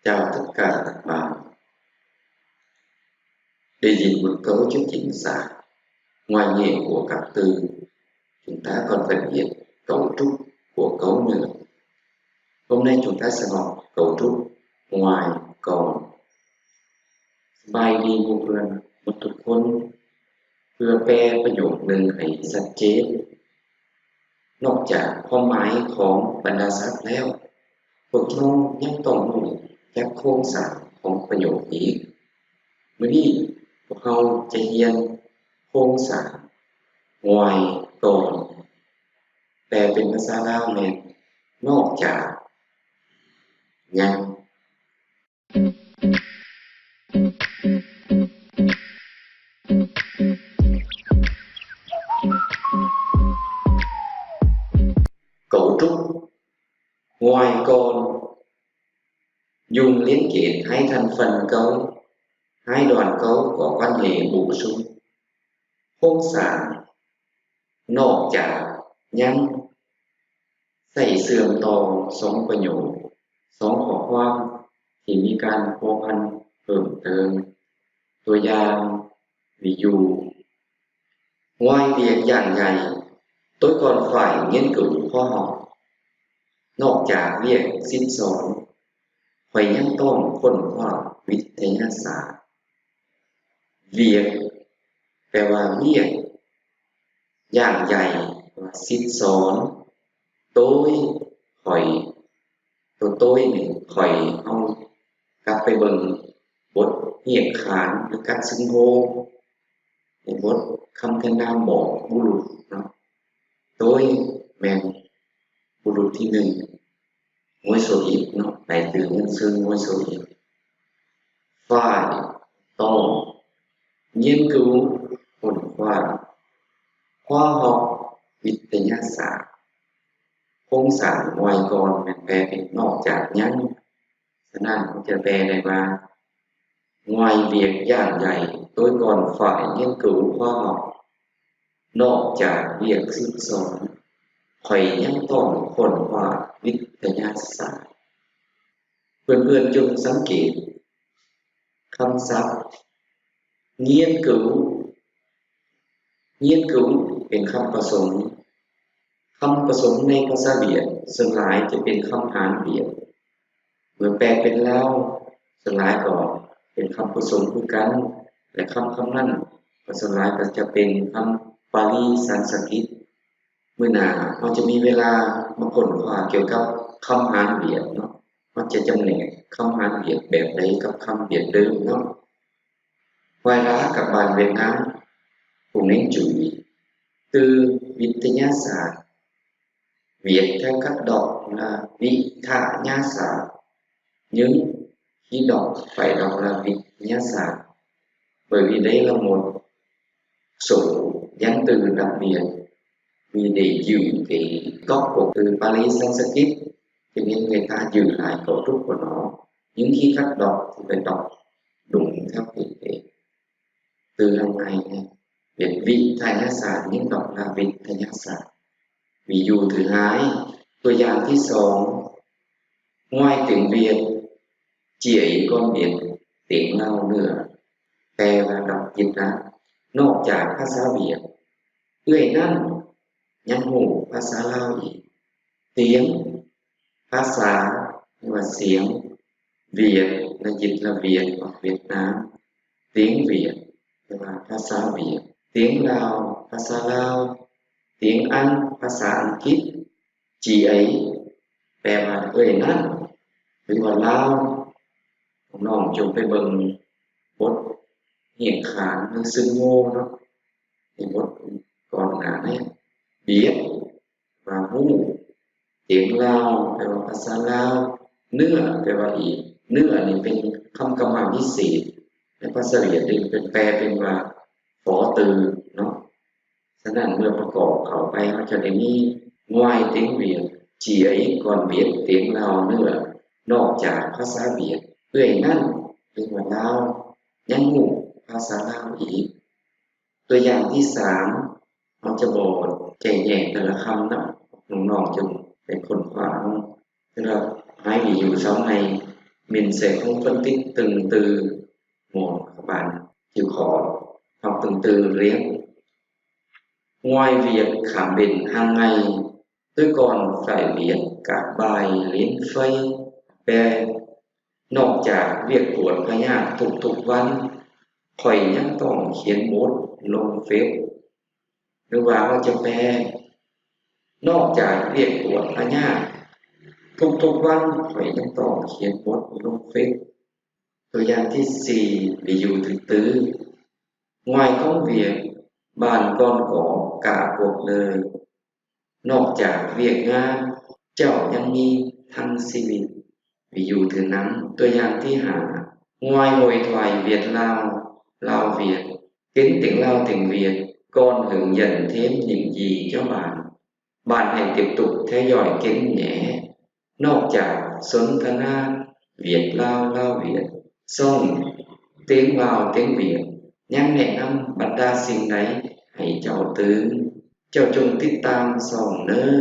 Chào tất cả các bạn. Để diễn một cấu trúc chính xác, ngoài nghĩa của các từ, chúng ta còn phải biết cấu trúc của cấu nữa. Hôm nay chúng ta sẽ học cấu trúc ngoài còn. สบายดีเพื่อนๆทุกคนเพื่อแปลประโยคหนึ่งให้ชัดเจนนอกจากความหมายของบรรดาศัพท์แล้วพวกเรายังต้องรู้จักโครงสร้างของประโยคอีกมื้อนี้พวกเราจะเรียนโครงสร้างngoài còn แปลเป็นภาษาลาวแม่นนอกจากยังcấu trúc ngoài còn dùng liên kết hai thành phần cấu, hai đoạn cấu có quan hệ bổ sung. โครงสร้างนอกจากยังใส่เสื่อมต่อสองประโยคสองข้อความที่มีการพัวพันเพิ่มเติมตัวอย่างví dụ ngoài việc giảng dạy tôi còn phải nghiên cứu khoa học นอกจากเรียนสิ้นสอนข้อยยังต้องค้นคว้าวิทยาศาสตร์ việc แปลว่าเรียนอย่างใหญ่ว่าสิ้นสอนtôi ข้อยตัว tôi นี่ข้อยเอากลับไปเบิ่งบทเรียนขานหรือการซึ่งโฮในบทคำแทนนามบอกบุรุษเนาะ tôi แม่นบุรุษที่หนึ่งngôi số ít เนาะหมายถึงซึ่ง ngôi số ít phải ต้องnghiên cứu ค้นคว้าkhoa học วิทยาศาสตร์โครงสร้าง ngoài còn แม่นแปลเป็นนอกจากยังฉะนั้นผมจะแปลได้ว่า ngoài việc giảng dạy tôi còn phải nghiên cứu khoa học นอกจากเรียนสิ้นสอนข้อยยังต้องค้นคว้าวิทยาศาสตร์เพื่อนๆจงสังเกตคำศัพท์nghiên cứu nghiนcứu เป็นคำผสมคำผสมในภาษาเวียดส่วนหลายจะเป็นคำหารเวียดเมื่อแปลเป็นลาวส่วนหลายก็เป็นคำผสมคือกันและคำนั้นส่วนหลายก็จะเป็นคำปาลีสันสกฤตมื้อหน้าเราจะมีเวลามาค้นคว้าเกี่ยวกับคำหารเวียดเนาะมันจะจำแนกคำหารเวียดแบบใดกับคำเวียดเดิมเนาะ ngoài ra các bạn Việt Nam cũng nên chú ý từ Vinyasa viết theo cách đọc là Vinyasa nhưng khi đọc phải đọc là Vinyasa bởi vì đây là một số danh từ đặc biệt vì để giữ cái gốc của từ Pali Sanskrit cho nên người ta giữ lại cấu trúc của nó nhưng khi cách đọc thì phải đọc đúng theo cái từ hàng ngày này viết Vinyasa nhưng đọc là Vinyasa ví dụ thứ hai ตัวอย่างที่สอง ngoài tiếng Việt chị ấy còn biết tiếng Lao nữa แปลว่าđọc dịch ra นอกจากภาษาเวียดเอื้อยนั่นยังหูภาษาลาวอีก tiếng ภาษาหรือว่าเสียง Việt là dịch là Việt hoặc Việt Nam tiếng Việt là ภาษาเวียด tiếng Lào ภาษาลาว tiếng Anh ภาษาอังกฤษ chị ấy แปลว่าเอ้ยนั่นหรือว่าลาวน้องจงไปเบิ่งบทเรียนขานหรือซึ่งโง่เนาะในบทก่อนหน้านี้ biết ว่าฮู้ tiếng Lào แปลว่าภาษาลาว เนื้อแปลว่าอีก เนื้อนี่เป็นคำกำกับพิเศษในภาษาเวียดเป็นแปลเป็นว่าฝอตือเนาะฉะนั้นเมื่อประกอบเข้าไปมันจะได้มี ngoài tiếng Việt chị ấy còn biết tiếng Lào nữa นอกจากภาษาเวียดเอื้อยนั่นหรือว่าลาวยังหูภาษาลาวอีกตัวอย่างที่สามเราจะบอกแจกแยกแต่ละคำนะน้องๆจงเป็นคนฟังสำหรับให้มีอยู่sau này mình sẽ không phân tích từng từ một, các bạn chịu khó học từng từ riêng. Ngoài việc khám bệnh hàng ngày, tôi còn phải viết các bài lên Facebook. นอกจากเรียกตรวจพยาธิทุกๆวันข้อยยังต้องเขียนบทลงเฟซหรือว่าจะแปลนอกจากเรียกตรวจพยาธิทุกๆวันข้อยยังต้องเขียนบทลงเฟซตัวอย่างที่สี่bị dụ thứ tư ngoài công việc bạn còn có cả cuộc đời นอกจากเวียกงานเจ้ายังมีทั้งชีวิต ví dụ thứ năm ตัวอย่างที่ห้า ngoài hội thoại Việt Lào Việt kính tiếng Lào tiếng Việt còn hướng dẫn thêm những gì cho bạn bạn hãy tiếp tục theo dõi kênh nhé นอกจากสนทนาเวียดลาวViệt xong tiếng Lào tiếng Việt ยังแนะนำบรรดาสิ่งใดให้เจ้าตื่นเจ้าจงติดตามส่องเน้อ